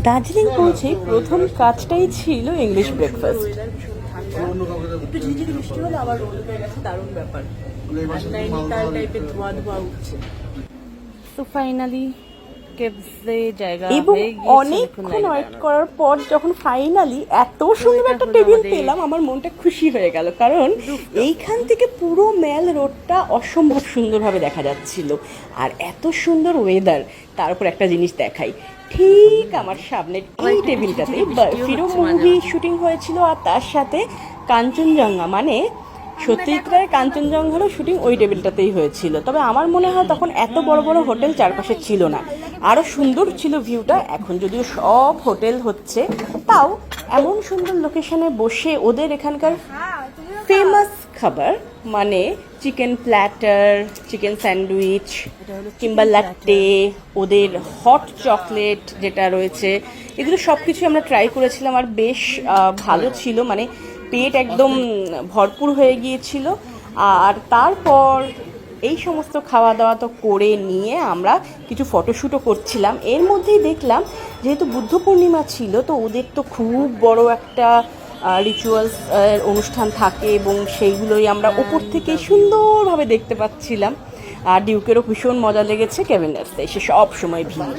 দার্জিলিং পৌঁছে প্রথম কাজটাই ছিল ইংলিশ ব্রেকফাস্ট। একটু ঝিঝিরি বৃষ্টি হলে আবার রোদ হয়ে গেছে, দারুণ ব্যাপার। নৈনিতাল টাইপের ধোয়া ধোয়া উঠছে। তো ফাইনালি কেভসে জায়গা এবং হয়ে গিয়েছে। অনেকক্ষণ ওয়েট করার পর যখন ফাইনালি এত সুন্দর একটা টেবিল পেলাম, আমার মনটা খুশি হয়ে গেল, কারণ এইখান থেকে পুরো মেল রোডটা অসম্ভব সুন্দরভাবে দেখা যাচ্ছিল। আর এত সুন্দর ওয়েদার, তার উপর একটা জিনিস দেখাই, ঠিক আমার সামনের এই টেবিলটাতে ফিরো মুভি শুটিং হয়েছিল, আর তার সাথে কাঞ্চনজঙ্ঘা মানে সত্যজিৎ রায়ের কাঞ্চনজঙ্ঘারও শুটিং ওই টেবিলটাতেই হয়েছিল। তবে আমার মনে হয় তখন এত বড় বড় হোটেল চারপাশে ছিল না, আরও সুন্দর ছিল ভিউটা। এখন যদিও সব হোটেল হচ্ছে, তাও এমন সুন্দর লোকেশনে বসে ওদের এখানকার ফেমাস খাবার মানে চিকেন প্ল্যাটার, চিকেন স্যান্ডউইচ কিংবা লাট্টে, ওদের হট চকলেট যেটা রয়েছে, এগুলো সব কিছু আমরা ট্রাই করেছিলাম। আর বেশ ভালো ছিল, মানে পেট একদম ভরপুর হয়ে গিয়েছিল। আর তারপর এই সমস্ত খাওয়া দাওয়া তো করে নিয়ে আমরা কিছু ফটোশ্যুটও করছিলাম। এর মধ্যেই দেখলাম যেহেতু বুদ্ধ পূর্ণিমা ছিল, তো ওদের তো খুব বড় একটা রিচুয়ালস অনুষ্ঠান থাকে, এবং সেইগুলোই আমরা ওপর থেকে সুন্দরভাবে দেখতে পাচ্ছিলাম। আর ডিউকেরও ভীষণ মজা লেগেছে। কেভিন এসে সব সময় ভিড়।